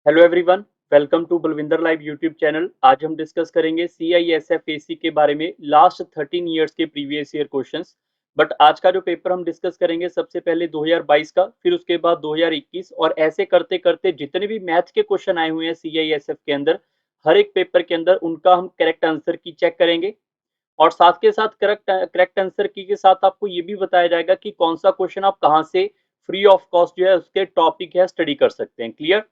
Hello everyone, welcome to Balvinder live YouTube channel. आज हम discuss करेंगे CISF के बारे में लास्ट 13 इयर्स के प्रीवियस ईयर क्वेश्चंस। बट आज का जो पेपर हम डिस्कस करेंगे सबसे पहले 2022 का, फिर उसके बाद 2021 और ऐसे करते करते जितने भी मैथ के क्वेश्चन आए हुए हैं CISF के अंदर, हर एक पेपर के अंदर उनका हम करेक्ट आंसर की चेक करेंगे। और साथ के साथ करेक्ट करेक्ट आंसर की के साथ आपको ये भी बताया जाएगा कि कौन सा क्वेश्चन आप कहाँ से फ्री ऑफ कॉस्ट जो है उसके टॉपिक है स्टडी कर सकते हैं। क्लियर।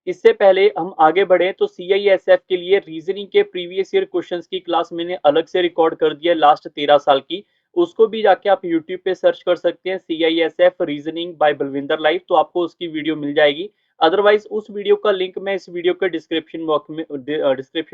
इससे पहले हम आगे बढ़े तो CISF के लिए रीजनिंग के प्रीवियस ईयर क्वेश्चंस की क्लास मैंने अलग से रिकॉर्ड कर दिया है लास्ट 13 साल की। उसको भी जाके आप यूट्यूब पे सर्च कर सकते हैं CISF reasoning by Balvinder live, तो आपको उसकी वीडियो मिल जाएगी। अदरवाइज उस वीडियो का लिंक मैं इस वीडियो के डिस्क्रिप्शन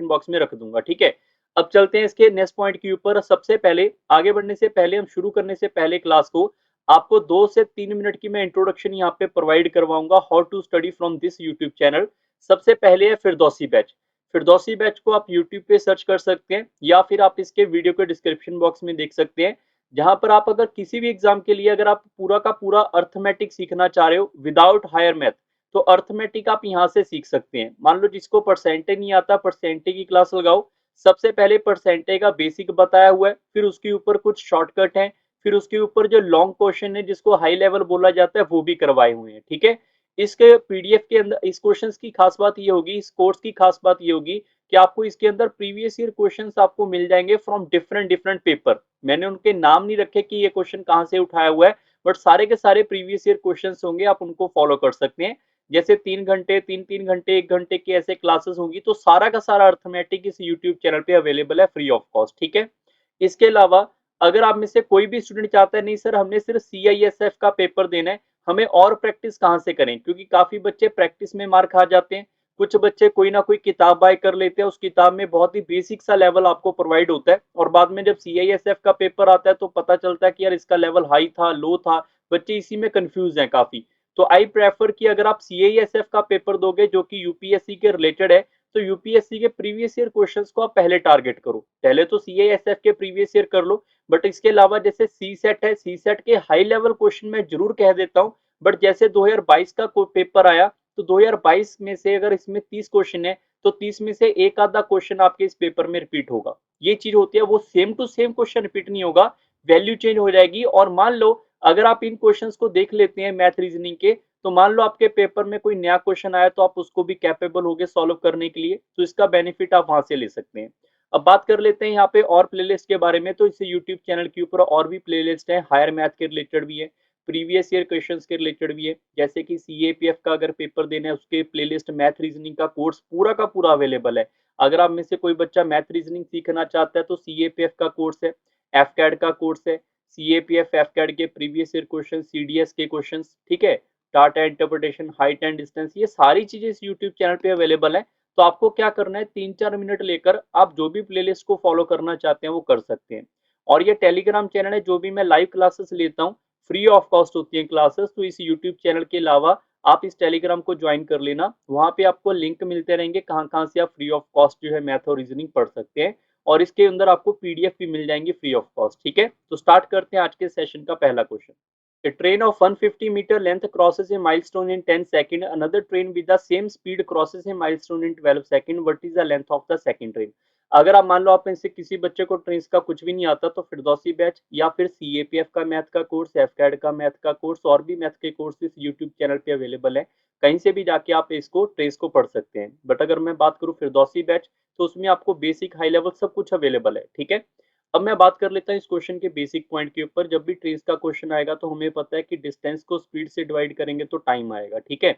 बॉक्स में रख दूंगा। ठीक है। अब चलते हैं इसके नेक्स्ट पॉइंट के ऊपर। सबसे पहले आगे बढ़ने से पहले, हम शुरू करने से पहले क्लास को, आपको 2 से 3 मिनट की मैं इंट्रोडक्शन यहाँ पे प्रोवाइड करवाऊंगा how to study from this YouTube channel. सबसे पहले है फिरदौसी बैच। फिरदौसी बैच को आप यूट्यूब पे सर्च कर सकते हैं या फिर आप इसके वीडियो के डिस्क्रिप्शन बॉक्स में देख सकते हैं, जहां पर आप अगर किसी भी एग्जाम के लिए अगर आप पूरा का पूरा अर्थमेटिक सीखना चाह रहे हो विदाउट हायर मैथ, तो अर्थमेटिक आप यहाँ से सीख सकते हैं। मान लो जिसको परसेंटेज नहीं आता, परसेंटेज की क्लास लगाओ। सबसे पहले परसेंटेज का बेसिक बताया हुआ है, फिर उसके ऊपर कुछ शॉर्टकट है, फिर उसके ऊपर जो लॉन्ग क्वेश्चन है जिसको हाई लेवल बोला जाता है वो भी करवाए हुए हैं। ठीक है। इसके पीडीएफ के अंदर इस क्वेश्चंस की खास बात ये होगी, इस कोर्स की खास बात ये होगी कि आपको इसके अंदर प्रीवियस ईयर क्वेश्चंस आपको मिल जाएंगे फ्रॉम डिफरेंट डिफरेंट पेपर। मैंने उनके नाम नहीं रखे कि ये क्वेश्चन कहाँ से उठाया हुआ है, बट सारे के सारे प्रीवियस ईयर क्वेश्चंस होंगे, आप उनको फॉलो कर सकते हैं। जैसे 3 घंटे, 3-3 घंटे, 1 घंटे की ऐसे क्लासेस होंगी, तो सारा का सारा अर्थमेटिक इस यूट्यूब चैनल पे अवेलेबल है फ्री ऑफ कॉस्ट। ठीक है। इसके अलावा अगर आप में से कोई भी स्टूडेंट चाहता है नहीं सर हमने सिर्फ CISF का पेपर देना है, हमें और प्रैक्टिस कहाँ से करें, क्योंकि काफी बच्चे प्रैक्टिस में मार खा जाते हैं। कुछ बच्चे कोई ना कोई किताब बाय कर लेते हैं, उस किताब में बहुत ही बेसिक सा लेवल आपको प्रोवाइड होता है, और बाद में जब CISF का पेपर आता है तो पता चलता है कि यार इसका लेवल हाई था, लो था। बच्चे इसी में कंफ्यूज हैं काफी। तो आई प्रेफर कि अगर आप CISF का पेपर दोगे जो कि यूपीएससी के रिलेटेड है, तो यूपीएससी के प्रीवियस ईयर क्वेश्चंस को आप पहले टारगेट करो। पहले तो CISF के प्रीवियस ईयर कर लो, बट इसके अलावा जैसे सी सेट है, सी सेट के हाई लेवल क्वेश्चन मैं जरूर कह देता हूँ। बट जैसे 2022 का पेपर आया, तो 2022 में से अगर इसमें 30 क्वेश्चन है, तो 30 में से एक आधा क्वेश्चन आपके इस पेपर में रिपीट होगा। ये चीज होती है, वो same to same question repeat नहीं होगा, वैल्यू चेंज हो जाएगी। और मान लो अगर आप इन क्वेश्चंस को देख लेते हैं मैथ रीजनिंग के, तो मान लो आपके पेपर में कोई नया क्वेश्चन आया तो आप उसको भी कैपेबल होगे सॉल्व करने के लिए, तो इसका बेनिफिट आप वहां से ले सकते हैं। अब बात कर लेते हैं यहाँ पे और प्लेलिस्ट के बारे में। तो इस यूट्यूब चैनल के ऊपर और भी प्लेलिस्ट है, हायर मैथ के रिलेटेड भी है, प्रीवियस ईयर क्वेश्चंस के रिलेटेड भी है। जैसे कि CAPF का अगर पेपर देना है उसके प्लेलिस्ट मैथ रीजनिंग का कोर्स पूरा का पूरा अवेलेबल है। अगर आप में से कोई बच्चा मैथ रीजनिंग सीखना चाहता है तो CAPF का कोर्स है, FCAD का कोर्स है, CAPF FCAD के प्रीवियस ईयर क्वेश्चन, CDS के क्वेश्चन, ठीक है, data interpretation, height and distance, ये सारी चीजें इस यूट्यूब चैनल पे अवेलेबल है। तो आपको क्या करना है, 3-4 मिनट लेकर आप जो भी प्लेलिस्ट को फॉलो करना चाहते हैं वो कर सकते हैं। और ये टेलीग्राम चैनल है, जो भी मैं लाइव क्लासेस लेता हूँ फ्री ऑफ कॉस्ट होती है क्लासेस, तो इस यूट्यूब चैनल के अलावा आप इस टेलीग्राम को ज्वाइन कर लेना। वहां पे आपको लिंक मिलते रहेंगे कहाँ कहाँ से आप फ्री ऑफ कॉस्ट जो है मैथ और रीजनिंग पढ़ सकते हैं, और इसके अंदर आपको PDF भी मिल जाएंगे फ्री ऑफ कॉस्ट। ठीक है। तो स्टार्ट करते हैं आज के सेशन का पहला question. A train of 150-meter length crosses a milestone in 10 seconds. Another train with the same speed crosses a milestone in 12 seconds. What is the length of the second train? अगर आप मान लो आप में से किसी बच्चे को ट्रेन का कुछ भी नहीं आता, तो फिरदौसी बैच या फिर CAPF का मैथ का कोर्स, FCAD का मैथ का कोर्स और भी मैथ के कोर्स इस यूट्यूब चैनल पे अवेलेबल है। कहीं से भी जाके आप इसको ट्रेस को पढ़ सकते हैं। बट अगर मैं बात करूँ फिरदौसी बैच, तो उसमें आपको बेसिक हाई लेवल सब कुछ अवेलेबल है। ठीक है। अब मैं बात कर लेता हूँ इस क्वेश्चन के बेसिक पॉइंट के ऊपर। जब भी ट्रेस का क्वेश्चन आएगा तो हमें पता है कि डिस्टेंस को स्पीड से डिवाइड करेंगे तो टाइम आएगा। ठीक है।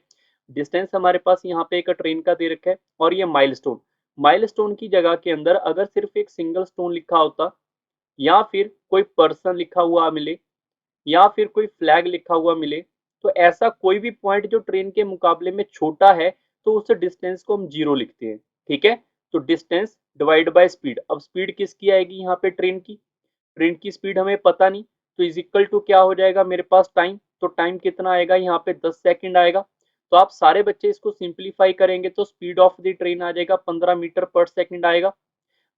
डिस्टेंस हमारे पास यहाँ पे एक ट्रेन का दे रखा है, और ये माइलस्टोन, माइलस्टोन की जगह के अंदर अगर सिर्फ एक सिंगल स्टोन लिखा होता, या फिर कोई पर्सन लिखा हुआ मिले, या फिर कोई फ्लैग लिखा हुआ मिले, तो ऐसा कोई भी पॉइंट जो ट्रेन के मुकाबले में छोटा है, तो उस डिस्टेंस को हम जीरो लिखते हैं। ठीक है। तो डिस्टेंस डिवाइड बाय स्पीड, अब स्पीड किसकी आएगी यहाँ पे, ट्रेन की। ट्रेन की स्पीड हमें पता नहीं, तो इज इक्वल टू क्या हो जाएगा मेरे पास, टाइम। तो टाइम कितना आएगा यहाँ पे, 10 सेकंड आएगा। तो आप सारे बच्चे इसको सिंप्लीफाई करेंगे तो स्पीड ऑफ द ट्रेन आ जाएगा 15 मीटर पर सेकंड आएगा।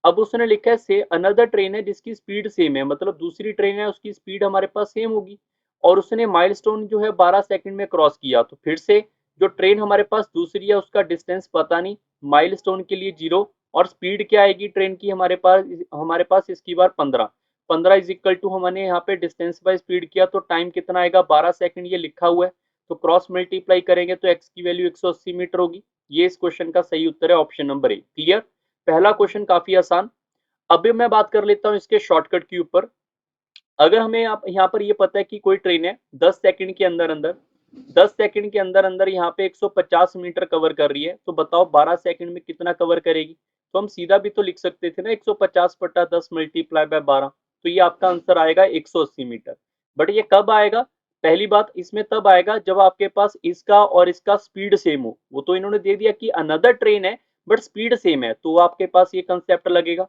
अब उसने लिखा है से अनदर ट्रेन है जिसकी स्पीड सेम है, मतलब दूसरी ट्रेन है उसकी स्पीड हमारे पास सेम होगी, और उसने माइलस्टोन जो है 12 सेकंड में क्रॉस किया, तो फिर से जो ट्रेन हमारे पास दूसरी है उसका डिस्टेंस पता नहीं, माइलस्टोन के लिए 0 और स्पीड क्या आएगी ट्रेन की हमारे पास इसकी बार 15 इज इक्वल टू हमने यहाँ पे डिस्टेंस बाय स्पीड किया तो टाइम कितना आएगा 12 सेकंड ये लिखा हुआ है। तो क्रॉस मल्टीप्लाई करेंगे तो x की वैल्यू 180 मीटर होगी। ये इस क्वेश्चन का सही उत्तर है ऑप्शन नंबर ए। क्लियर, पहला क्वेश्चन काफी आसान। अभी मैं बात कर लेता हूँ इसके शॉर्टकट के ऊपर। अगर हमें यहाँ पर ये पता है कि कोई ट्रेन है 10 सेकंड के अंदर अंदर 10 सेकंड के अंदर अंदर यहाँ पे 150 मीटर कवर कर रही है, तो बताओ 12 सेकंड में कितना कवर करेगी। तो हम सीधा भी तो लिख सकते थे ना 150 बटा 10 मल्टीप्लाई बाय 12, तो ये आपका आंसर आएगा 180 मीटर। बट ये कब आएगा, पहली बात इसमें तब आएगा जब आपके पास इसका और इसका स्पीड सेम हो। वो तो इन्होंने दे दिया कि अनदर ट्रेन है बट स्पीड सेम है, तो आपके पास ये कंसेप्ट लगेगा।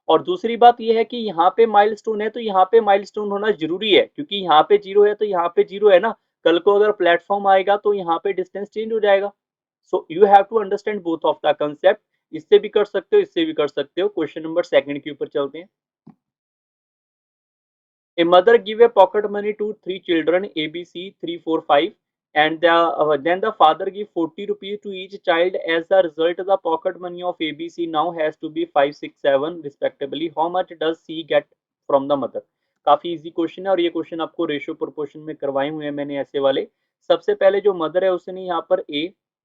और दूसरी बात यह है कि यहाँ पे माइलस्टोन है तो यहाँ पे माइलस्टोन होना जरूरी है, क्योंकि यहाँ पे 0 है तो यहाँ पे 0 है ना, कल को अगर प्लेटफॉर्म आएगा तो यहाँ पे डिस्टेंस चेंज हो जाएगा। So you have to understand both of the concept. इससे भी कर सकते हो, इससे भी कर सकते हो। क्वेश्चन नंबर सेकंड के ऊपर चलते हैं। A mother give a pocket money to three children A, B, C, 3, 4, 5, and then the father give 40 rupees to each child. As a result, the pocket money of A, B, C now has to be 5, 6, 7 respectively. How much does C get from the mother? काफी easy question है और ये question आपको ratio proportion में करवाए हुए हैं मैंने ऐसे वाले। सबसे पहले जो मदर है उसने यहाँ पर ए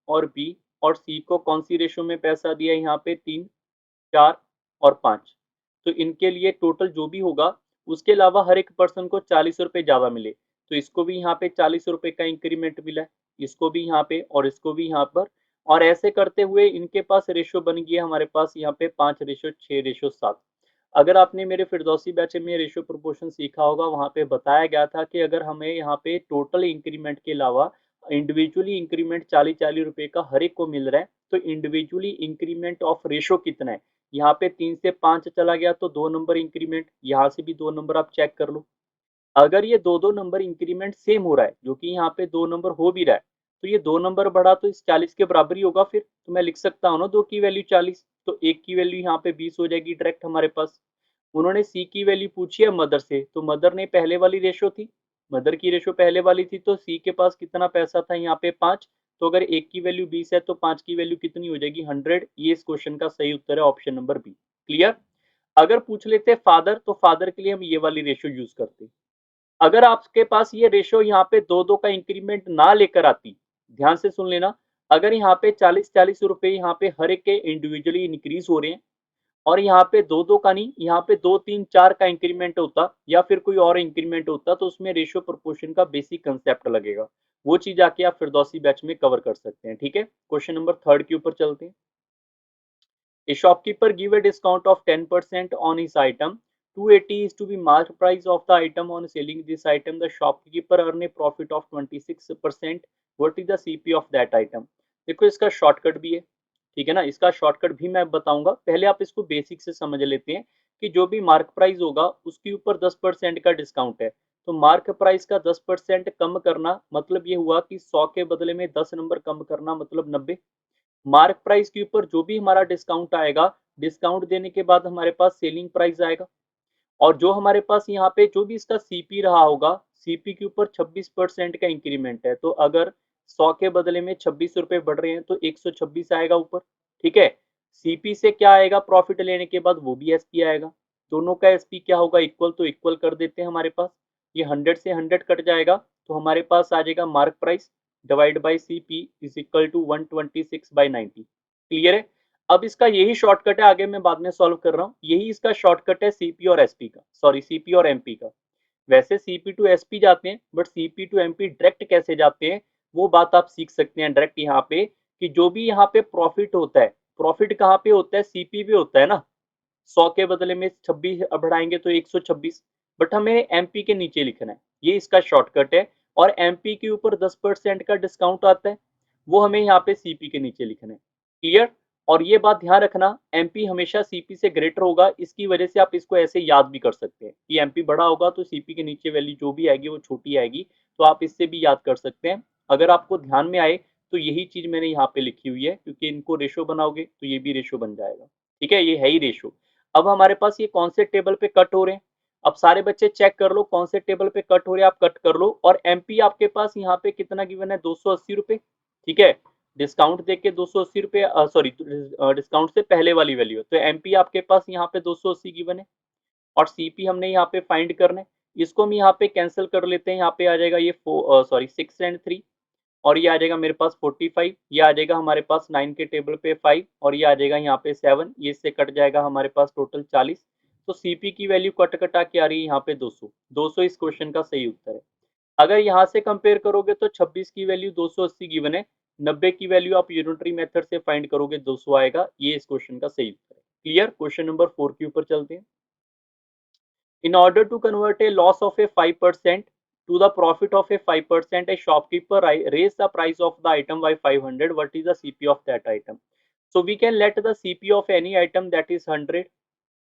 और बी और सी को कौन सी रेशियो में पैसा दिया है, यहाँ पे 3, 4 और 5। तो इनके लिए टोटल जो भी होगा उसके अलावा हर एक पर्सन को 40 रुपए ज्यादा मिले, तो इसको भी यहाँ पे 40 रुपए का इंक्रीमेंट मिला है, इसको भी यहाँ पे और इसको भी यहाँ पर। और ऐसे करते हुए इनके पास रेशो बन गया हमारे पास यहाँ पे 5:6:7। अगर आपने मेरे फिरदौसी बैच में रेशो प्रोपोर्शन सीखा होगा, वहां पे बताया गया था कि अगर हमें यहाँ पे टोटल इंक्रीमेंट के अलावा इंडिविजुअली इंक्रीमेंट 40-40 रुपए का हर एक को मिल रहा है, तो इंडिविजुअली इंक्रीमेंट ऑफ रेशो कितना है। यहाँ पे 3 से 5 चला गया तो 2 नंबर इंक्रीमेंट, यहाँ से भी 2 नंबर आप चेक कर लो। अगर ये 2-2 नंबर इंक्रीमेंट सेम हो रहा है, जो कि यहाँ पे 2 नंबर हो भी रहा है, तो ये 2 नंबर बढ़ा तो इस 40 के बराबर ही होगा। फिर तो मैं लिख सकता हूँ ना 2 की वैल्यू 40, तो 1 की वैल्यू यहाँ पे 20 हो जाएगी डायरेक्ट हमारे पास। उन्होंने सी की वैल्यू पूछी है मदर से, तो मदर ने पहले वाली रेशो थी, मदर की रेशो पहले वाली थी, तो सी के पास कितना पैसा था यहाँ पे 5। तो अगर 1 की वैल्यू 20 है तो 5 की वैल्यू कितनी हो जाएगी 100। ये इस क्वेश्चन का सही उत्तर है ऑप्शन नंबर बी। क्लियर। अगर पूछ लेते फादर, तो फादर के लिए हम ये वाली रेशो यूज करते। अगर आपके पास ये रेशो यहाँ पे 2-2 का इंक्रीमेंट ना लेकर आती, ध्यान से सुन लेना, अगर यहाँ पे 40-40 रुपए यहाँ पे हर एक के इंडिविजुअली इंक्रीज हो रहे हैं और यहाँ पे 2-2 का नहीं, यहाँ पे 2-3-4 का इंक्रीमेंट होता या फिर कोई और इंक्रीमेंट होता, तो उसमें रेशियो प्रोपोर्शन का बेसिक कंसेप्ट लगेगा। वो चीज आके आप फिरदौसी बैच में कवर कर सकते हैं। ठीक है, क्वेश्चन नंबर थर्ड के ऊपर चलते हैं। A shopkeeper give a discount of 10% on his item. 280 is to be market price of the item. On selling this item, the shopkeeper earn a profit of 26%. What is the CP of that item? देखो इसका shortcut भी है, ठीक है ना, इसका shortcut भी मैं बताऊंगा। पहले आप इसको बेसिक से समझ लेते हैं कि जो भी मार्क प्राइस होगा उसके ऊपर 10% का डिस्काउंट है, तो मार्क प्राइस का 10% कम करना मतलब ये हुआ कि 100 के बदले में 10 नंबर कम करना मतलब 90। मार्क प्राइस के ऊपर जो भी हमारा डिस्काउंट आएगा, डिस्काउंट देने के बाद हमारे पास सेलिंग प्राइस आएगा, और जो हमारे पास यहाँ पे जो भी इसका सीपी रहा होगा, सीपी के ऊपर 26% का इंक्रीमेंट है, तो अगर 100 के बदले में 26 रुपए बढ़ रहे हैं तो 126 आएगा ऊपर। ठीक है, सीपी से क्या आएगा प्रॉफिट लेने के बाद, वो भी एसपी आएगा। दोनों का एसपी क्या होगा इक्वल, तो इक्वल कर देते हैं हमारे पास। ये 100 से 100 कट जाएगा तो हमारे पास आ जाएगा mark price divide by CP is equal to 126/90। Clear है। अब इसका यही शॉर्टकट है, आगे मैं बाद में सॉल्व कर रहा हूँ, यही इसका शॉर्टकट है सीपी और एसपी का, सॉरी सीपी और एमपी का। वैसे सीपी टू एसपी जाते हैं but CP to MP direct कैसे जाते हैं वो बात आप सीख सकते हैं डायरेक्ट यहाँ पे, कि जो भी यहाँ पे प्रॉफिट होता है, प्रॉफिट कहाँ पे होता है, सीपी पे होता है ना। 100 के बदले में 26 बढ़ाएंगे तो 126, बट हमें एमपी के नीचे लिखना है, ये इसका शॉर्टकट है। और एमपी के ऊपर 10% का डिस्काउंट आता है, वो हमें यहाँ पे सीपी के नीचे लिखना है। क्लियर। और ये बात ध्यान रखना, एमपी हमेशा सीपी से ग्रेटर होगा, इसकी वजह से आप इसको ऐसे याद भी कर सकते हैं कि एमपी बड़ा होगा तो सीपी के नीचे वैल्यू जो भी आएगी वो छोटी आएगी, तो आप इससे भी याद कर सकते हैं। अगर आपको ध्यान में आए तो यही चीज मैंने यहाँ पे लिखी हुई है, क्योंकि इनको रेशो बनाओगे तो ये भी रेशो बन जाएगा। ठीक है, ये है ही रेशो। अब हमारे पास ये कौन से टेबल पे कट हो रहे हैं, अब सारे बच्चे चेक कर लो कौन से टेबल पे कट हो रहे हैं, आप कट कर लो। और एमपी आपके पास यहाँ पे कितना गिवन है 280 रुपए। ठीक है, डिस्काउंट देख के 280 रुपए, सॉरी डिस्काउंट से पहले वाली वैल्यू, तो एमपी आपके पास यहाँ पे 280 गिवन है और सीपी हमने यहाँ पे फाइंड करना है। इसको हम यहाँ पे कैंसिल कर लेते हैं, यहाँ पे आ जाएगा ये 6 एंड 3 और ये आ जाएगा मेरे पास 45, ये आ जाएगा हमारे पास 9 के टेबल पे 5 और ये आ जाएगा यहाँ पे 7, ये इससे कट जाएगा हमारे पास टोटल 40। तो सीपी की वैल्यू कट कटा के आ रही है यहाँ पे 200। 200 इस क्वेश्चन का सही उत्तर है। अगर यहाँ से कंपेयर करोगे तो 26 की वैल्यू 280 गिवन है, 90 की वैल्यू आप यूनिटरी मेथड से फाइंड करोगे 200 आएगा, ये इस क्वेश्चन का सही उत्तर है। क्लियर। क्वेश्चन नंबर 4 के ऊपर चलते हैं। In order to convert a loss of a 5% to the profit of a 5%, a shopkeeper raise the price of the item by 500. What is the CP of that item? So we can let the CP of any item that is 100,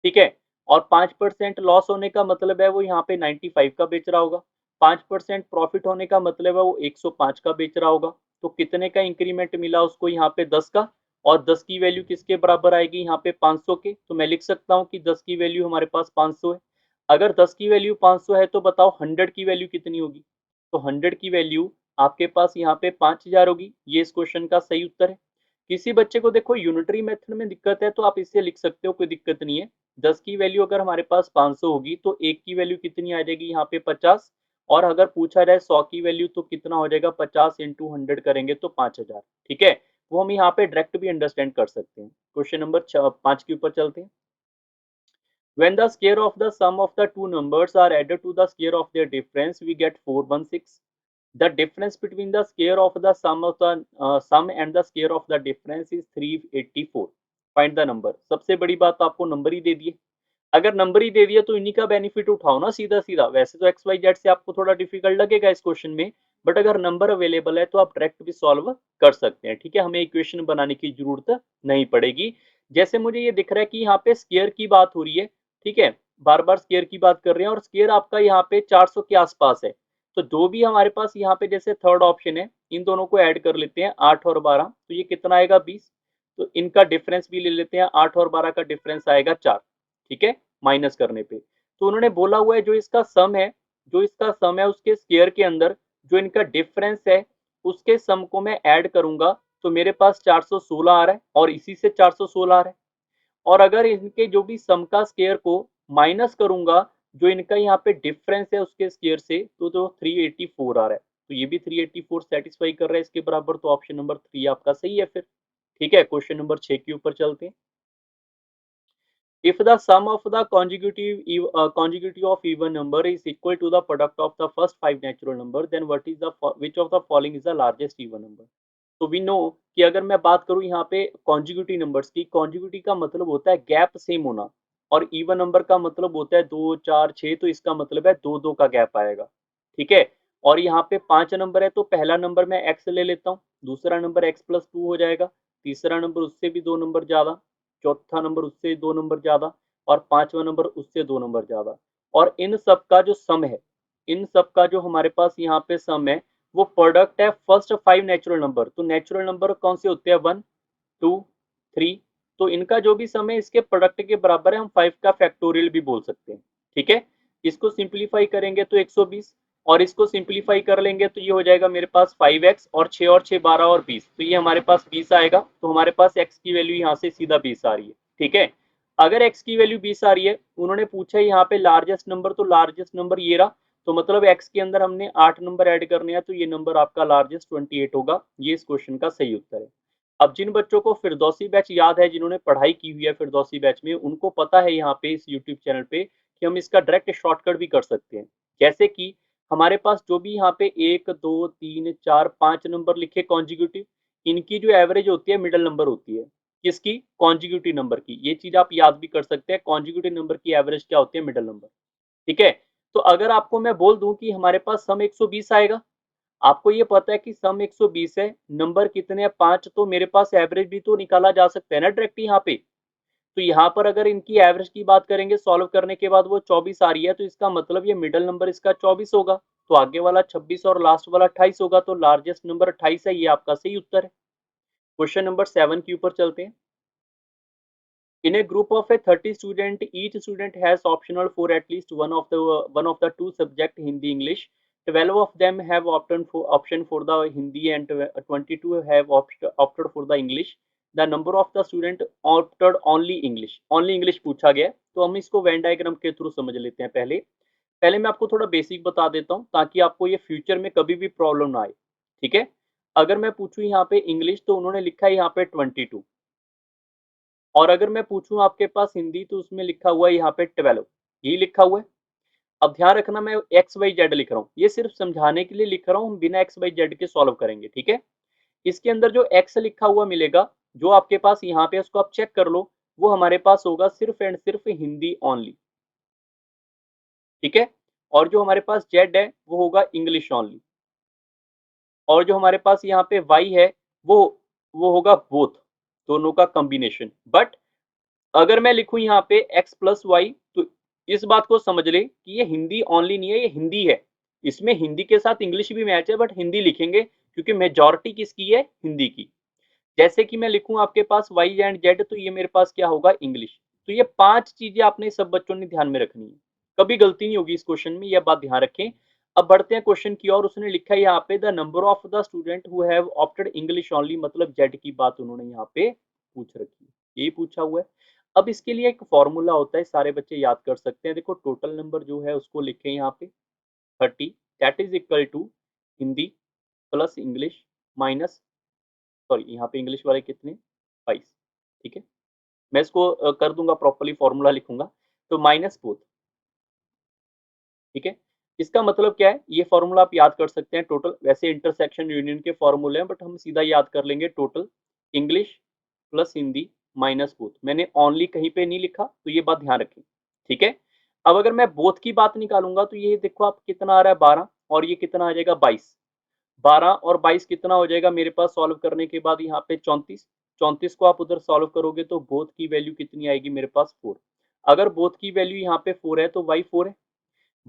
ठीक है, और 5% loss होने का मतलब है वो यहाँ पे 95 का बेच रहा होगा, 5% प्रॉफिट होने का मतलब है वो 105 का बेच रहा होगा। तो कितने का इंक्रीमेंट मिला उसको यहाँ पे 10 का, और 10 की वैल्यू किसके बराबर आएगी यहाँ पे 500 के। तो मैं लिख सकता हूँ कि 10 की वैल्यू हमारे पास 500 है। अगर 10 की वैल्यू 500 है तो बताओ 100 की वैल्यू कितनी होगी। तो 100 की वैल्यू आपके पास यहाँ पे 5000 होगी, ये इस क्वेश्चन का सही उत्तर है। किसी बच्चे को देखो यूनिटरी मेथड में दिक्कत है तो आप इससे लिख सकते हो, कोई दिक्कत नहीं है। 10 की वैल्यू अगर हमारे पास 500 होगी तो 1 की वैल्यू कितनी आ जाएगी यहाँ पे 50, और अगर पूछा जाए 100 की वैल्यू तो कितना हो जाएगा 50 इंटू 100 करेंगे तो 5000। ठीक है, वो हम यहाँ पे डायरेक्ट भी अंडरस्टैंड कर सकते हैं। क्वेश्चन नंबर 5 के ऊपर चलते हैं। When the square of the sum of the two numbers are added to the square of their difference, we get 416. The difference between the square of the sum of the sum and the square of the difference is 384. Find the number. सबसे बड़ी बात आपको number ही दे दिए। अगर number ही दे दिया तो इन्हीं का बेनिफिट उठाओ ना सीधा सीधा। वैसे तो एक्स वाई जेड से आपको थोड़ा डिफिकल्ट लगेगा इस क्वेश्चन में, बट अगर नंबर अवेलेबल है तो आप डायरेक्ट भी सॉल्व कर सकते हैं। ठीक है, हमें इक्वेशन बनाने की जरूरत नहीं पड़ेगी। जैसे मुझे ये दिख रहा है कि यहाँ पे स्केयर की बात हो रही है, ठीक है, बार बार स्केयर की बात कर रहे हैं और स्केयर आपका यहाँ पे 400 के आसपास है। तो जो भी हमारे पास यहाँ पे जैसे थर्ड ऑप्शन है, इन दोनों को ऐड कर लेते हैं 8 और 12, तो ये कितना आएगा 20। तो इनका डिफरेंस भी ले लेते हैं, 8 और 12 का डिफरेंस आएगा 4। ठीक है, माइनस करने पे तो उन्होंने बोला हुआ है जो इसका सम है, उसके स्क्वायर के अंदर जो इनका डिफरेंस है उसके सम को मैं ऐड करूंगा तो मेरे पास 416 आ रहा है और इसी से 416 आ रहा है। और अगर इनके जो भी सम का स्क्वायर को माइनस करूंगा जो इनका यहाँ पे डिफरेंस है उसके स्क्वायर से, तो जो 384 आ रहा है, तो ये भी 384 सेटिस्फाई कर रहा है इसके बराबर। तो ऑप्शन नंबर 3 आपका सही है फिर। ठीक है, क्वेश्चन नंबर 6 के ऊपर चलते हैं। If the sum of the conjugative of even number is equal to the product of the first 5 natural number, then which of the following is the largest even number? तो we know कि अगर मैं बात करूं यहाँ पे consecutive numbers की, consecutive का मतलब होता है गैप सेम होना, और इवन नंबर का मतलब होता है 2 4 6, तो इसका मतलब है 2 2 का गैप आएगा। ठीक है, और यहाँ पे 5 नंबर है तो पहला नंबर मैं x ले लेता हूँ, दूसरा नंबर x+2 हो जाएगा, तीसरा नंबर उससे भी 2 नंबर ज्यादा, चौथा नंबर उससे 2 नंबर ज्यादा, और पांचवा नंबर उससे 2 नंबर ज्यादा। और इन सब का जो सम है, इन सब का जो हमारे पास यहाँ पे सम है वो प्रोडक्ट है फर्स्ट 5 नेचुरल नंबर। तो नेचुरल नंबर कौन से होते हैं 1 2 3, तो इनका जो भी सम है इसके प्रोडक्ट के बराबर है, हम 5 का फैक्टोरियल भी बोल सकते हैं। ठीक है, इसको सिंप्लीफाई करेंगे तो 120, और इसको सिंप्लीफाई कर लेंगे तो ये हो जाएगा मेरे पास 5x, और 6 12 और 20, तो ये हमारे पास 20 आएगा। तो हमारे पास x की वैल्यू यहाँ से सीधा 20 आ रही है। ठीक है, अगर x की वैल्यू 20 आ रही है, उन्होंने पूछा है यहाँ पे लार्जेस्ट नंबर, तो लार्जेस्ट नंबर ये रहा, तो मतलब x के अंदर हमने 8 नंबर ऐड करने हैं, तो ये नंबर आपका लार्जेस्ट 28 होगा, ये इस क्वेश्चन का सही उत्तर है। अब जिन बच्चों को फिरदौसी बैच याद है, जिन्होंने पढ़ाई की हुई है फिरदौसी बैच में, उनको पता है यहाँ पे इस यूट्यूब चैनल पे कि हम इसका डायरेक्ट शॉर्टकट भी कर सकते हैं। जैसे कि हमारे पास जो भी यहाँ पे 1 2 3 4 5 नंबर लिखे कॉन्जिक्यूटिव, इनकी जो एवरेज होती है मिडल नंबर होती है, किसकी, कॉन्जिक्यूटिव नंबर की। ये चीज आप याद भी कर सकते हैं, कॉन्जिक्यूटिव नंबर की एवरेज क्या होती है, मिडल नंबर। ठीक है, तो अगर आपको मैं बोल दूं कि हमारे पास सम 120 आएगा, आपको ये पता है कि सम 120 है, नंबर कितने हैं 5, तो मेरे पास एवरेज भी तो निकाला जा सकता है ना डायरेक्ट यहाँ पे। तो यहाँ पर अगर इनकी एवरेज की बात करेंगे सॉल्व करने के बाद वो 24 आ रही है, तो इसका मतलब ये मिडल नंबर इसका 24 होगा, तो आगे वाला 26 और लास्ट वाला 28 होगा, तो लार्जेस्ट नंबर 28 है, ये आपका सही उत्तर है। क्वेश्चन नंबर 7 के ऊपर चलते हैं। In a group of a 30 student, each student has optional for at least one of the two subject Hindi English. 12 of them have option for the Hindi and 22 have opted for the English. The number of the student opted only English. Only English पूछा गया है, तो हम इसको Venn diagram के through समझ लेते हैं। पहले पहले मैं आपको थोड़ा बेसिक बता देता हूँ ताकि आपको ये फ्यूचर में कभी भी प्रॉब्लम ना आए। ठीक है, अगर मैं पूछूं यहाँ पे इंग्लिश तो उन्होंने लिखा है यहाँ पे 22, और अगर मैं पूछूं आपके पास हिंदी तो उसमें लिखा हुआ है यहाँ पे 12, यही लिखा हुआ है। अब ध्यान रखना मैं एक्स वाई जेड लिख रहा हूँ, ये सिर्फ समझाने के लिए लिख रहा हूँ, हम बिना एक्स वाई जेड के सॉल्व करेंगे। ठीक है, इसके अंदर जो एक्स लिखा हुआ मिलेगा जो आपके पास यहाँ पे, उसको आप चेक कर लो, वो हमारे पास होगा सिर्फ एंड सिर्फ हिंदी ओनली। ठीक है, और जो हमारे पास जेड है वो होगा इंग्लिश ओनली, और जो हमारे पास यहाँ पे वाई है वो वो होगा बोथ, दोनों का कॉम्बिनेशन। बट अगर मैं लिखूं यहाँ पे x प्लस वाई तो इस बात को समझ ले कि ये हिंदी ओनली नहीं है, ये हिंदी है। इसमें हिंदी के साथ इंग्लिश भी मैच है, बट हिंदी लिखेंगे क्योंकि मेजॉरिटी किसकी है, हिंदी की। जैसे कि मैं लिखूं आपके पास y एंड z तो ये मेरे पास क्या होगा, इंग्लिश। तो ये 5 चीजें आपने सब बच्चों ने ध्यान में रखनी है, कभी गलती नहीं होगी इस क्वेश्चन में, यह बात ध्यान रखें। अब बढ़ते हैं क्वेश्चन की ओर। उसने लिखा है यहाँ पे the number of the student who have opted English only, मतलब जेड की बात उन्होंने यहाँ पे पूछ रखी है, यही पूछा हुआ है। अब इसके लिए एक फॉर्मूला होता है, सारे बच्चे याद कर सकते हैं। देखो टोटल नंबर जो है उसको लिखें यहाँ पे 30, that is equal to Hindi plus English minus, sorry यहाँ पे इंग्लिश वाले कितने, 22। ठीक है, मैं इसको कर दूंगा प्रॉपर्ली, फॉर्मूला लिखूंगा तो माइनस बोथ। ठीक है, इसका मतलब क्या है, ये फॉर्मूला आप याद कर सकते हैं। टोटल वैसे इंटरसेक्शन यूनियन के फॉर्मूले हैं, बट हम सीधा याद कर लेंगे total English plus Hindi minus both. मैंने ओनली कहीं पे नहीं लिखा, तो ये बात ध्यान रखें। ठीक है, अब अगर मैं बोथ की बात निकालूंगा तो ये देखो आप कितना आ रहा है 12, और ये कितना आ जाएगा 22। 12 और 22 कितना हो जाएगा मेरे पास सॉल्व करने के बाद यहाँ पे 34। 34 को आप उधर सॉल्व करोगे तो बोथ की वैल्यू कितनी आएगी मेरे पास 4। अगर बोथ की वैल्यू यहाँ पे 4 है तो वाई 4 है।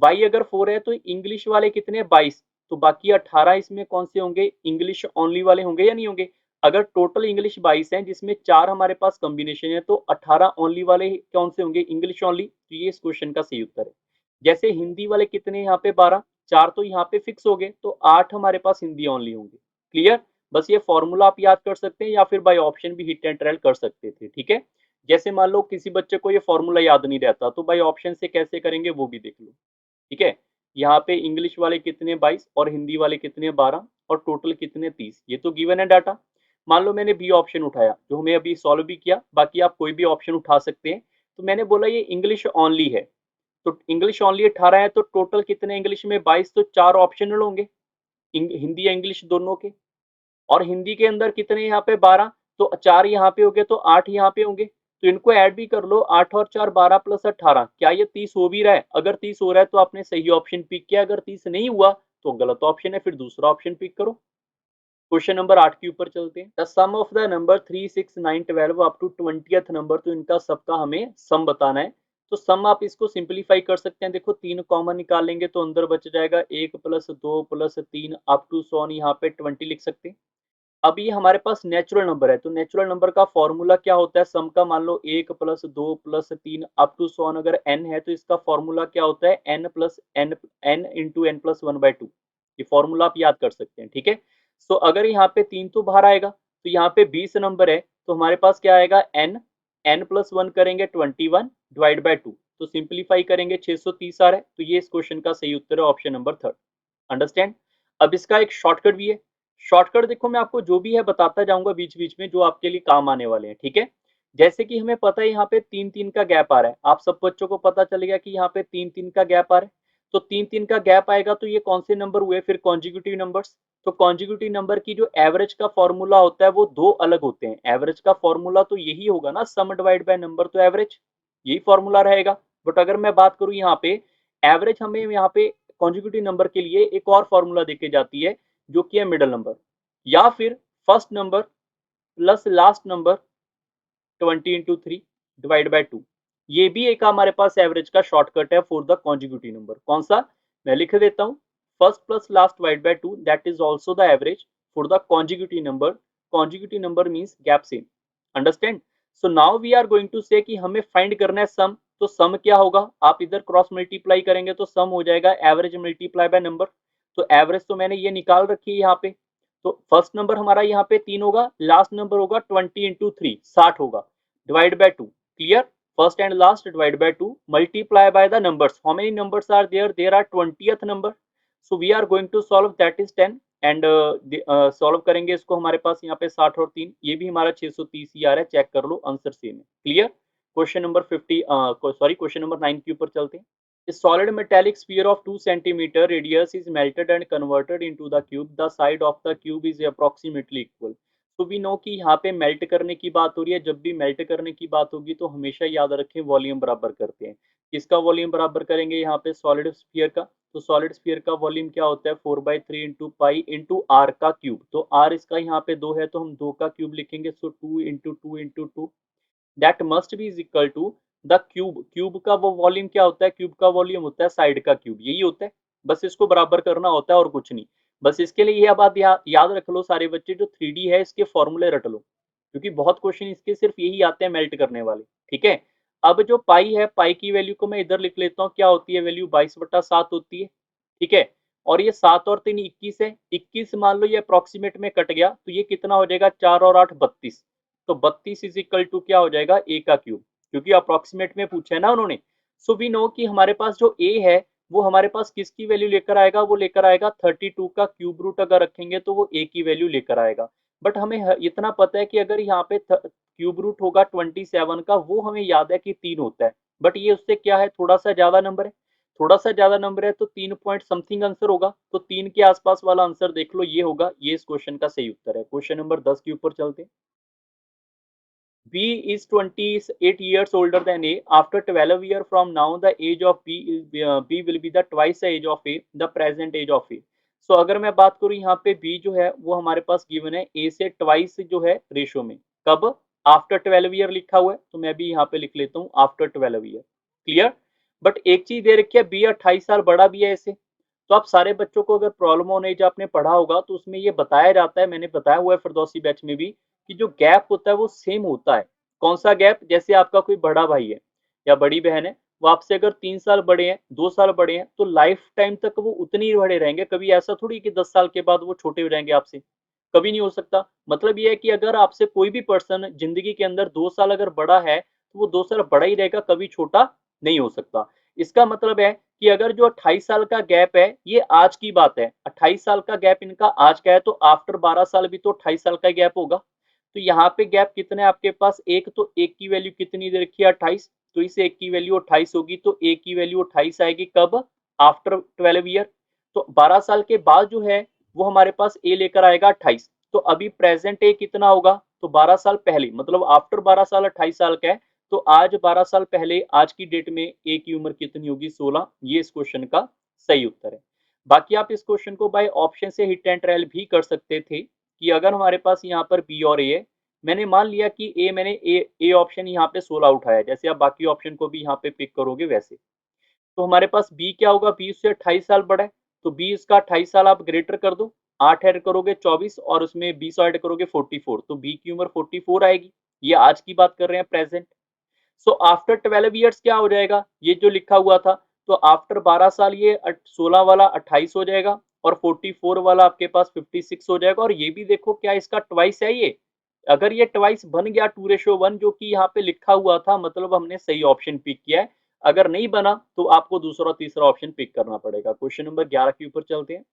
वाई अगर 4 है तो इंग्लिश वाले कितने 22, तो बाकी 18 इसमें कौन से होंगे, इंग्लिश ओनली वाले होंगे या नहीं होंगे। अगर टोटल इंग्लिश 22 है जिसमें 4 हमारे पास कॉम्बिनेशन है, तो 18 ओनली वाले कौन से होंगे, इंग्लिश ओनली। तो ये इस क्वेश्चन का सही उत्तर है। जैसे हिंदी वाले कितने यहाँ पे 12, 4 तो यहाँ पे फिक्स हो गए, तो 8 हमारे पास हिंदी ओनली होंगे। क्लियर, बस ये फॉर्मूला आप याद कर सकते हैं या फिर बाय ऑप्शन भी हिट एंड ट्रायल कर सकते थे। ठीक है, जैसे मान लो किसी बच्चे को ये फॉर्मूला याद नहीं रहता तो बाय ऑप्शन से कैसे करेंगे वो भी देख लो। ठीक है, यहाँ पे इंग्लिश वाले कितने 22 और हिंदी वाले कितने 12 और टोटल कितने 30, ये तो गिवन है डाटा। मान लो मैंने बी ऑप्शन उठाया जो हमें अभी सॉल्व भी किया, बाकी आप कोई भी ऑप्शन उठा सकते हैं। तो मैंने बोला ये इंग्लिश ओनली है, तो इंग्लिश ओनली 18 है, तो टोटल कितने इंग्लिश में 22, तो 4 ऑप्शनल होंगे हिंदी या इंग्लिश दोनों के। और हिंदी के अंदर कितने यहाँ पे 12, तो 4 यहाँ पे हो गए, तो 8 यहाँ पे होंगे। तो इनको ऐड भी कर लो, 8 और 4 12 प्लस 18, क्या ये 30 हो भी रहा है। अगर 30 हो रहा है तो आपने सही ऑप्शन पिक किया, अगर 30 नहीं हुआ तो गलत ऑप्शन है, फिर दूसरा ऑप्शन पिक करो। क्वेश्चन नंबर 8 के ऊपर चलते हैं। The sum of the number 3 6 9 12 up to 20th number, तो इनका सबका हमें सम बताना है। तो सम आप इसको सिंपलीफाई कर सकते हैं। देखो 3 कॉमन निकाल लेंगे तो अंदर बच जाएगा 1 प्लस 2 प्लस 3 अप टू 100, यहाँ पे 20 लिख सकते हैं। अब ये हमारे पास नेचुरल नंबर है, तो नेचुरल नंबर का फॉर्मूला क्या होता है, सम का मान लो 1 प्लस 2 प्लस 3 अप टू 100, अगर n है तो इसका फॉर्मूला क्या होता है, n plus n into n plus 1/2। ये फॉर्मूला आप याद कर सकते हैं। ठीक है, सो अगर यहाँ पे 3 तो बाहर आएगा, तो यहाँ पे 20 नंबर है, तो हमारे पास क्या आएगा n प्लस 1 करेंगे 21 डिवाइड बाई 2, तो सिंप्लीफाई करेंगे 630 आ रहा है। तो ये इस क्वेश्चन का सही उत्तर है, ऑप्शन नंबर 3। अंडरस्टैंड। अब इसका एक शॉर्टकट भी है। शॉर्टकट देखो मैं आपको जो भी है बताता जाऊंगा बीच बीच में, जो आपके लिए काम आने वाले हैं। ठीक है, जैसे कि हमें पता है यहाँ पे 3 3 का गैप आ रहा है, आप सब बच्चों को पता चल गया कि यहाँ पे 3 3 का गैप आ रहा है। तो 3 3 का गैप आएगा तो ये कौन से नंबर हुए, फिर कॉन्जिक्यूटिव नंबर्स। तो कॉन्जिक्यूटिव नंबर की जो एवरेज का फॉर्मूला होता है वो 2 अलग होते हैं। एवरेज का फॉर्मूला तो यही होगा ना, सम डिवाइड बाय नंबर, तो एवरेज यही फॉर्मूला रहेगा। बट अगर मैं बात करूं यहाँ पे एवरेज, हमें यहाँ पे कॉन्जिक्यूटिव नंबर के लिए एक और फॉर्मूला देके जाती है जो कि है मिडल नंबर, या फिर first number plus last number 20 into 3 divide by 2। ये भी एक हमारे पास एवरेज का शॉर्टकट है फॉर द कॉन्जिक्यूटिव नंबर। कौन सा, मैं लिख देता हूं, first plus last divide by 2, that is also the average for the consecutive number. Consecutive number means gap same. Understand. So now we are going to say कि हमें find करना है सम। तो सम क्या होगा, आप इधर क्रॉस मल्टीप्लाई करेंगे तो सम हो जाएगा एवरेज मल्टीप्लाई बाय नंबर। तो एवरेज तो मैंने ये निकाल रखी है यहाँ पे। तो फर्स्ट नंबर हमारा यहाँ पे 3 होगा, लास्ट नंबर होगा 20 इंटू 3, 60 होगा, divide by 2। Clear? First and last divide by 2, multiply by the numbers. How many numbers are there? There are 20th number. So we are going to solve, that is 10। And solve करेंगे इसको, हमारे पास यहाँ पे 60 और 3, ये भी हमारा 630 ही आ रहा है, चेक कर लो, आंसर सेम है। Clear? Question number 50, sorry question number 9 के ऊपर चलते हैं। A solid metallic sphere of 2 centimeter radius is melted and converted into the cube. The side of the cube is approximately equal. तो we know कि यहाँ पे melt करने की बात हो रही है। जब भी मेल्ट करने की बात होगी तो हमेशा याद रखें वॉल्यूम बराबर करते हैं। किसका वॉल्यूम बराबर करेंगे यहाँ पे? सॉलिड स्फीयर का। तो सॉलिड स्फीयर का वॉल्यूम क्या होता है? 4/3 इंटू पाई इंटू आर का क्यूब। तो आर इसका यहाँ पे 2 है तो हम 2 का क्यूब लिखेंगे। So 2 into 2 into 2, that must be is equal to the cube. Cube का वो वॉल्यूम क्या होता है? क्यूब का वॉल्यूम होता है साइड का क्यूब, यही होता है। बस इसको बराबर करना होता है और कुछ नहीं। बस इसके लिए यह बात याद रख लो सारे बच्चे, जो 3D है इसके फॉर्मूले रट लो, क्योंकि बहुत क्वेश्चन इसके सिर्फ यही आते हैं मेल्ट करने वाले। ठीक है? अब जो पाई है, पाई की वैल्यू को मैं इधर लिख लेता हूँ। क्या होती है वैल्यू? 22/7 होती है। ठीक है? और ये 7 और 3 21 है। 21 मान लो ये अप्रोक्सीमेट में कट गया तो ये कितना हो जाएगा? 4 और 8 32। तो 32 इज इक्वल टू क्या हो जाएगा? ए का क्यूब, क्योंकि अप्रोक्सीमेट में पूछा है ना उन्होंने। सो वी नो कि हमारे पास जो ए है वो हमारे पास किसकी वैल्यू लेकर आएगा? वो लेकर आएगा 32 का क्यूब रूट। अगर रखेंगे तो वो ए की वैल्यू लेकर आएगा। बट हमें इतना पता है कि अगर यहाँ पे क्यूब रूट होगा 27 का, वो हमें याद है कि 3 होता है। बट ये उससे क्या है? थोड़ा सा ज्यादा नंबर है। थोड़ा सा ज्यादा नंबर है तो 3 पॉइंट समथिंग आंसर होगा। तो 3 के आसपास वाला आंसर देख लो, ये होगा। ये इस क्वेश्चन का सही उत्तर है। क्वेश्चन नंबर 10 के ऊपर चलते हैं। B is 28 years older than A. After 12 years from now, the age of B will be the twice the age of A, the present age of A. So अगर मैं बात करूँ यहाँ पे B जो है वो हमारे पास गिवन है A से ट्वाइस जो है रेशो में। कब? आफ्टर 12 ईयर लिखा हुआ है तो मैं भी यहाँ पे लिख लेता हूँ आफ्टर 12 ईयर। क्लियर? बट एक चीज दे रखी है, B 28 साल बड़ा भी है ऐसे। तो आप सारे बच्चों को अगर प्रॉब्लम होने जो आपने पढ़ा होगा तो उसमें ये बताया जाता है, मैंने बताया हुआ है फिरदौसी बैच में भी, कि जो गैप होता है वो सेम होता है। कौन सा गैप? जैसे आपका कोई बड़ा भाई है या बड़ी बहन है, वो आपसे अगर 3 साल बड़े हैं, 2 साल बड़े हैं, तो लाइफ टाइम तक वो उतनी ही बड़े रहेंगे। कभी ऐसा थोड़ी कि 10 साल के बाद वो छोटे हो जाएंगे आपसे, कभी नहीं हो सकता। मतलब ये है कि अगर आपसे कोई भी पर्सन जिंदगी के अंदर 2 साल अगर बड़ा है तो वो 2 साल बड़ा ही रहेगा, कभी छोटा नहीं हो सकता। इसका मतलब है कि अगर जो 28 साल का गैप है ये आज की बात है, 28 साल का गैप इनका आज का है, तो आफ्टर 12 साल भी तो 28 साल का गैप होगा। तो यहाँ पे गैप कितने आपके पास? एक। तो एक की वैल्यू कितनी दे रखी है? 28। तो इस एक की वैल्यू 28 होगी, तो एक की वैल्यू 28 आएगी कब? After 12 year. तो 12 साल के बाद जो है वो हमारे पास ए लेकर आएगा 28। तो अभी प्रेजेंट ए कितना होगा? तो 12 साल पहले, मतलब आफ्टर 12 साल 28 साल का है, तो आज 12 साल पहले आज की डेट में ए की उम्र कितनी होगी? 16। ये इस क्वेश्चन का सही उत्तर है। बाकी आप इस क्वेश्चन को बाय ऑप्शन से हिट एंड ट्रायल भी कर सकते थे, कि अगर हमारे पास यहाँ पर बी और ए है, मैंने मान लिया कि मैंने ए ऑप्शन यहाँ पे 16 उठाया, जैसे आप बाकी ऑप्शन को भी यहाँ पे पिक करोगे वैसे। तो हमारे पास बी क्या होगा? बी उससे 28 साल बड़ा है, तो बी इसका 28 साल आप ग्रेटर कर दो। 8 ऐड करोगे 24, और उसमें 20 ऐड करोगे 44, तो बी की उम्र 44 आएगी। ये आज की बात कर रहे हैं, प्रेजेंट। सो आफ्टर 12 ईयर्स क्या हो जाएगा? ये जो लिखा हुआ था, तो आफ्टर 12 साल ये 16 वाला 28 हो जाएगा, और 44 वाला आपके पास 56 हो जाएगा। और ये भी देखो क्या इसका ट्वाइस है ये। अगर ये ट्वाइस बन गया 2:1 जो कि यहाँ पे लिखा हुआ था, मतलब हमने सही ऑप्शन पिक किया है। अगर नहीं बना तो आपको दूसरा तीसरा ऑप्शन पिक करना पड़ेगा। क्वेश्चन नंबर 11 के ऊपर चलते हैं।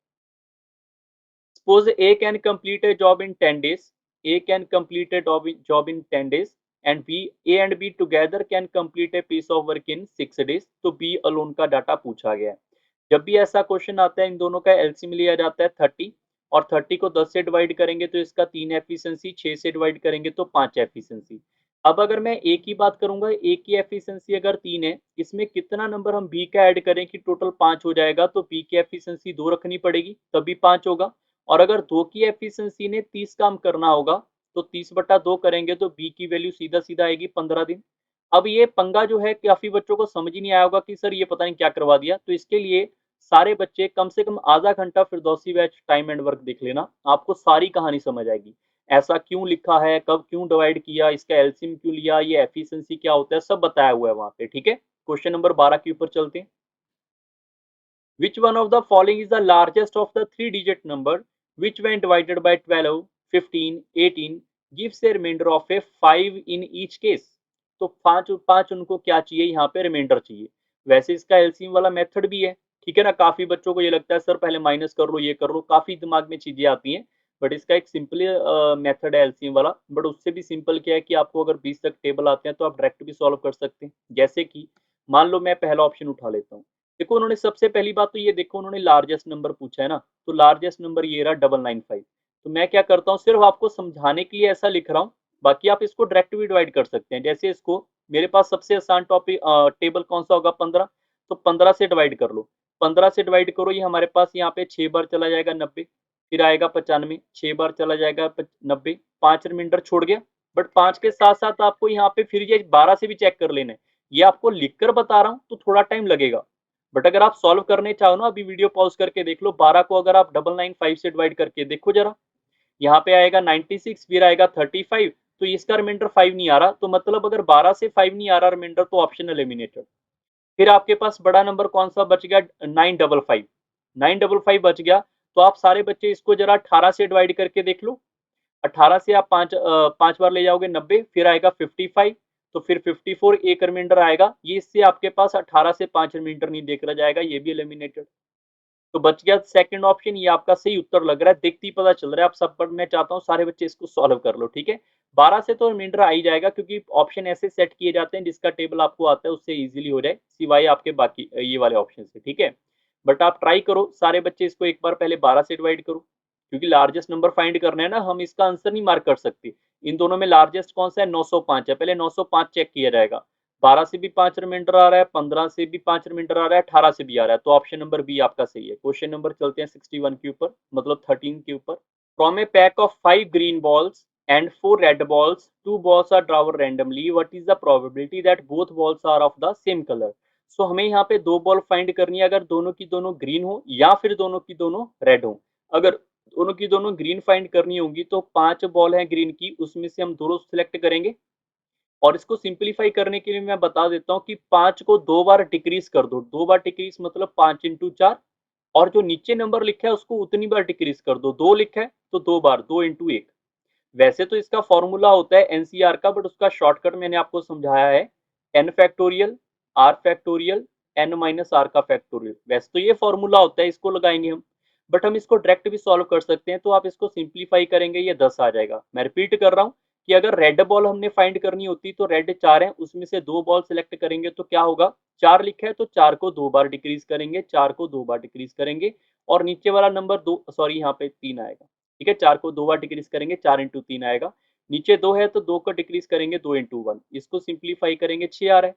Suppose A can complete a job in 10 days. A can complete a job in 10 days, and A and B together can complete a piece of work in 6 days. तो B alone का data पूछा गया है। जब भी ऐसा question आता है, इन दोनों का एलसीएम लिया जाता है 30, और 30 को 10 से डिवाइड करेंगे तो इसका 3 एफिशिएंसी, 6 से डिवाइड करेंगे तो 5 एफिशिएंसी। अब अगर मैं ए की बात करूंगा, ए की एफिशिएंसी अगर 3 है, इसमें कितना नंबर हम बी का ऐड करें कि टोटल 5 हो जाएगा? तो बी की एफिशिएंसी 2 रखनी पड़ेगी तभी 5 होगा। और अगर 2 की एफिशिएंसी ने 30 काम करना होगा, तो 30/2 करेंगे तो बी की वैल्यू सीधा सीधा आएगी 15 दिन। अब ये पंगा जो है काफी बच्चों को समझ ही नहीं आया होगा कि सर ये पता नहीं क्या करवा दिया। तो इसके लिए सारे बच्चे कम से कम आधा घंटा Firdausi batch time and work देख लेना, आपको सारी कहानी समझ आएगी। ऐसा क्यों लिखा है, कब क्यों डिवाइड किया, इसका एलसीएम क्यों लिया, ये एफिशिएंसी क्या होता है, सब बताया हुआ है वहां पे। ठीक है? क्वेश्चन नंबर 12 के ऊपर चलते हैं। Which one of the following is the largest of the three digit number which when divided by 12, 15, 18 gives a remainder of a 5 in each case? तो पांच पांच उनको क्या चाहिए, यहाँ पे रिमाइंडर चाहिए। वैसे इसका एलसीएम वाला मेथड भी है, ठीक है ना। काफी बच्चों को ये लगता है सर पहले माइनस कर लो, ये कर लो, काफी दिमाग में चीजें आती हैं। बट इसका एक सिंपल मेथड है एलसीएम वाला। बट उससे भी सिंपल क्या है कि आपको अगर 20 तक टेबल आते हैं तो आप डायरेक्ट भी सॉल्व कर सकते हैं। जैसे कि मान लो मैं पहला ऑप्शन उठा लेता हूँ। देखो उन्होंने सबसे पहली बात तो ये देखो उन्होंने लार्जेस्ट नंबर पूछा है ना, तो लार्जेस्ट नंबर ये रहा 995। तो मैं क्या करता हूँ, सिर्फ आपको समझाने के लिए ऐसा लिख रहा हूँ, बाकी आप इसको डायरेक्ट भी डिवाइड कर सकते हैं। जैसे इसको मेरे पास सबसे आसान टॉपिक टेबल कौन सा होगा, 15। तो 15 से डिवाइड कर लो, 15 से डिवाइड करो, ये हमारे पास यहाँ पे 6 बार चला जाएगा 90, फिर आएगा 95, 6 बार चला जाएगा 90, 5 रिमाइंडर छोड़ गया। बट 5 के साथ साथ आपको यहाँ पे फिर ये 12 से भी चेक कर लेना है। ये आपको लिखकर बता रहा हूँ तो थोड़ा टाइम लगेगा, बट अगर आप सॉल्व करने चाहो ना, अभी वीडियो पॉज करके देख लो, 12 को अगर आप 995 से डिवाइड करके देखो जरा, यहाँ पे आएगा 96, फिर आएगा 35, तो इसका रिमाइंडर 5 नहीं आ रहा, तो मतलब अगर 12 से 5 नहीं आ रहा रिमाइंडर तो ऑप्शन एलिमिनेटेड। फिर आपके पास बड़ा नंबर कौन सा बच गया, 955, 955 बच गया। तो आप सारे बच्चे इसको जरा 18 से डिवाइड करके देख लो। 18 से आप पांच बार ले जाओगे 90, फिर आएगा 55, तो फिर 54 एक रिमाइंडर आएगा। ये इससे आपके पास 18 से 5 रिमाइंडर नहीं देखा जाएगा, ये भी एलिमिनेटेड। तो बच गया सेकंड ऑप्शन, ये आपका सही उत्तर लग रहा है, देखते ही पता चल रहा है आप सब। पर मैं चाहता हूँ सारे बच्चे इसको सॉल्व कर लो, ठीक है। 12 से तो रिमाइंडर आ ही जाएगा, क्योंकि ऑप्शन ऐसे सेट किए जाते हैं जिसका टेबल आपको आता है उससे इजीली हो जाए, सिवाय आपके बाकी ये वाले ऑप्शन से, ठीक है। बट आप ट्राई करो सारे बच्चे इसको एक बार पहले 12 से डिवाइड करो, क्योंकि लार्जेस्ट नंबर फाइंड करना है ना, हम इसका आंसर नहीं मार्क कर सकते। इन दोनों में लार्जेस्ट कौन सा है, 905 है, पहले 905 चेक किया जाएगा। 12 से भी 5 रिमाइंडर आ रहा है, 15 से भी 5 रिमाइंडर आ रहा है, 18 से भी आ रहा है, तो ऑप्शन नंबर बी आपका सही है। क्वेश्चन नंबर चलते हैं 61 के ऊपर, मतलब 13 के ऊपर। From A pack of 5 green balls and 4 red balls, 2 balls are drawn randomly, what is the probability that both balls are of the same color? सो हमें यहाँ पे दो बॉल फाइंड करनी है, अगर दोनों की दोनों ग्रीन हो या फिर दोनों की दोनों रेड हो। अगर दोनों की दोनों ग्रीन फाइंड करनी होगी तो 5 बॉल है ग्रीन की, उसमें से हम दोनों सिलेक्ट करेंगे। और इसको सिंप्लीफाई करने के लिए मैं बता देता हूं कि 5 को 2 बार डिक्रीज कर दो, 2 बार डिक्रीज मतलब 5 इंटू 4, और जो नीचे नंबर लिखा है उसको उतनी बार डिक्रीज कर दो, 2 लिखा है तो 2 बार, 2 इंटू 1। वैसे तो इसका फॉर्मूला होता है एनसीआर का, बट उसका शॉर्टकट मैंने आपको समझाया है, n factorial r factorial n minus r का फैक्टोरियल। वैसे तो ये फॉर्मूला होता है, इसको लगाएंगे हम, बट हम इसको डायरेक्ट भी सॉल्व कर सकते हैं। तो आप इसको सिंप्लीफाई करेंगे, ये 10 आ जाएगा। मैं रिपीट कर रहा हूँ कि अगर रेड बॉल हमने फाइंड करनी होती तो रेड 4 है, उसमें से 2 बॉल सिलेक्ट करेंगे तो क्या होगा, 4 लिखा है तो 4 को 2 बार डिक्रीज करेंगे, 4 को 2 बार डिक्रीज करेंगे, और नीचे वाला नंबर 2, सॉरी यहाँ पे 3 आएगा, ठीक है। 4 को 2 बार डिक्रीज करेंगे, 4 इंटू 3 आएगा। नीचे 2 है तो 2 को डिक्रीज करेंगे, 2 इंटू 1, इसको सिंप्लीफाई करेंगे, 6 आ रहा है।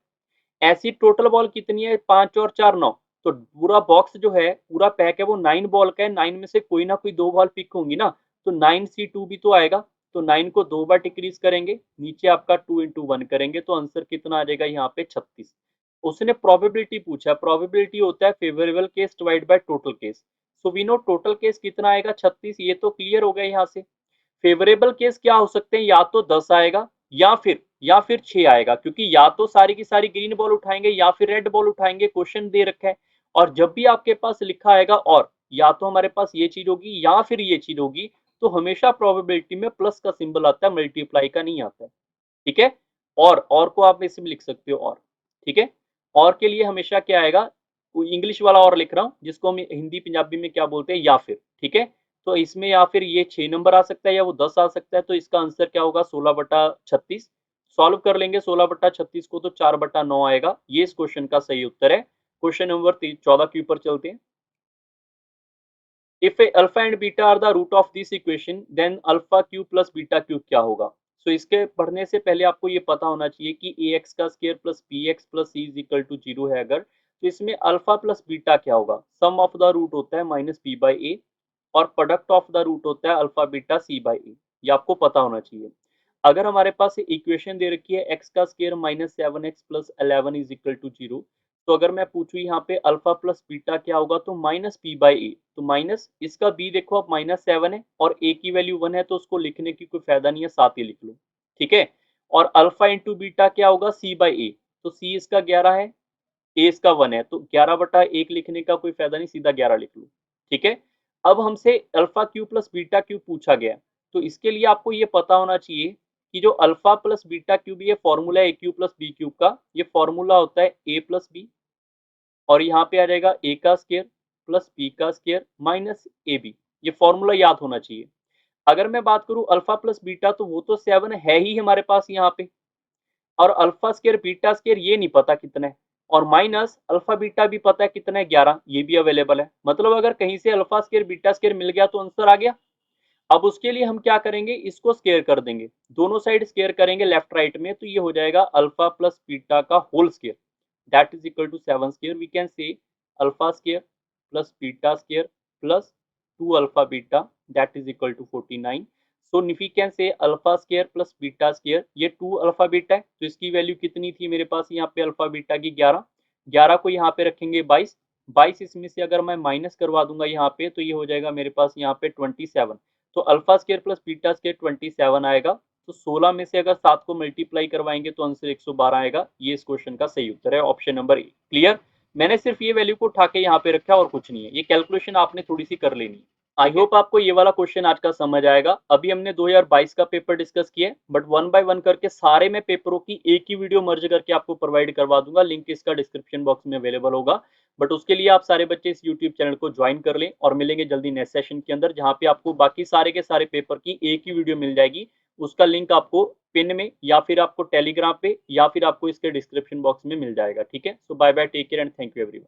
ऐसी टोटल बॉल कितनी है, 5 और 4 9, तो पूरा बॉक्स जो है, पूरा पैक है वो 9 बॉल का है। 9 में से कोई ना कोई 2 बॉल पिक होंगी ना, तो 9C2 भी तो आएगा। तो 9 को 2 बार डिक्रीज करेंगे, नीचे आपका 2 इंटू 1 करेंगे, तो आंसर कितना आ जाएगा यहाँ पे 36। उसने प्रोबेबिलिटी पूछा, प्रोबेबिलिटी होता है favourable case divide by total case. So we know total case कितना आएगा, 36, ये तो क्लियर हो गया यहाँ से। फेवरेबल केस क्या हो सकते हैं, या तो 10 आएगा या फिर 6 आएगा, क्योंकि या तो सारी की सारी ग्रीन बॉल उठाएंगे या फिर रेड बॉल उठाएंगे, क्वेश्चन दे रखा है। और जब भी आपके पास लिखा आएगा और, या तो हमारे पास ये चीज होगी या फिर ये चीज होगी, तो हमेशा प्रोबेबिलिटी में प्लस का सिंबल आता है, मल्टीप्लाई का नहीं आता है, ठीक है। और को आप इसमें लिख सकते हो और, ठीक है। और के लिए हमेशा क्या आएगा, इंग्लिश वाला और लिख रहा हूं, जिसको हम हिंदी पंजाबी में क्या बोलते हैं, या फिर, ठीक है। तो इसमें या फिर ये 6 नंबर आ सकता है या वो 10 आ सकता है, तो इसका आंसर क्या होगा, 16/36। सॉल्व कर लेंगे 16/36 को तो 4/9 आएगा, ये इस क्वेश्चन का सही उत्तर है। क्वेश्चन नंबर 14 के ऊपर चलते हैं। If alpha and beta are the root of this equation, then alpha cube plus beta cube क्या होगा। सो इसके पढ़ने से पहले आपको ये पता होना चाहिए कि ए एक्स का square plus b x plus c is equal to 0 है अगर, तो इसमें अल्फा प्लस बीटा क्या होगा, सम ऑफ द रूट होता है माइनस बी बाई ए, और प्रोडक्ट ऑफ द रूट होता है अल्फा बीटा सी बाई ए, ये आपको पता होना चाहिए। अगर हमारे पास इक्वेशन दे रखी है एक्स का square -7x plus 11 is equal to 0, तो अगर मैं पूछूं यहाँ पे अल्फा प्लस बीटा क्या होगा, तो माइनस पी बाई ए, तो माइनस इसका बी देखो अब -7 है और ए की वैल्यू 1 है, तो उसको लिखने की कोई फायदा नहीं है, साथ ही लिख लो, ठीक है। और अल्फा इंटू बीटा क्या होगा, सी बाई ए, तो सी इसका 11 है, ए इसका 1 है, तो 11/1 लिखने का कोई फायदा नहीं, सीधा 11 लिख लो। ठीक है। अब हमसे alpha cube plus beta cube पूछा गया है, तो इसके लिए आपको ये पता होना चाहिए कि जो अल्फा प्लस बीटा क्यूब ये फॉर्मूला है ए क्यूब प्लस बी क्यूब का, ये फॉर्मूला होता है ए प्लस बी, और यहाँ पे आ जाएगा ए का स्क्वायर प्लस बी का स्क्वायर माइनस ए बी। ये फॉर्मूला याद होना चाहिए। अगर मैं बात करूं अल्फा प्लस बीटा, तो वो तो 7 है ही हमारे पास यहाँ पे, और अल्फा स्क्वायर बीटा स्क्वायर ये नहीं पता कितना है, और माइनस अल्फा बीटा भी पता है कितना है, 11, ये भी अवेलेबल है। मतलब अगर कहीं से अल्फा स्क्वायर बीटा स्क्वायर मिल गया तो आंसर आ गया। अब उसके लिए हम क्या करेंगे, इसको स्क्वायर कर देंगे, दोनों साइड स्क्वायर करेंगे लेफ्ट राइट में, तो ये हो जाएगा अल्फा प्लस बीटा का whole square, that is equal to 7 square. We can say alpha square plus beta square plus 2 alpha beta, that is equal to 49। So we can say alpha square plus beta square, ये 2 alpha beta है, तो इसकी value कितनी थी मेरे पास यहाँ पे alpha beta की, 11। 11 को यहाँ पे रखेंगे 22, 22 इसमें से अगर मैं माइनस करवा दूंगा यहाँ पे, तो ये हो जाएगा मेरे पास यहाँ पे 27। तो alpha square plus beta square 27 आएगा। तो 16 में से अगर 7 को मल्टीप्लाई करवाएंगे तो आंसर 112 आएगा। ये इस क्वेश्चन का सही उत्तर है, ऑप्शन नंबर ए। क्लियर। मैंने सिर्फ ये वैल्यू को उठा के यहाँ पे रखा और कुछ नहीं है, ये कैलकुलेशन आपने थोड़ी सी कर लेनी है। आई होप आपको ये वाला क्वेश्चन आज का समझ आएगा। अभी हमने 2022 का पेपर डिस्कस किया है, बट वन बाय वन करके सारे में पेपरों की एक ही वीडियो मर्ज करके आपको प्रोवाइड करवा दूंगा, लिंक इसका डिस्क्रिप्शन बॉक्स में अवेलेबल होगा। बट उसके लिए आप सारे बच्चे इस यूट्यूब चैनल को ज्वाइन कर लें, और मिलेंगे जल्दी नेक्स्ट सेशन के अंदर, जहां पे आपको बाकी सारे के सारे पेपर की एक ही वीडियो मिल जाएगी। उसका लिंक आपको पिन में, या फिर आपको टेलीग्राम पे, या फिर आपको इसके डिस्क्रिप्शन बॉक्स में मिल जाएगा। ठीक है। So bye bye, take care and thank you everyone.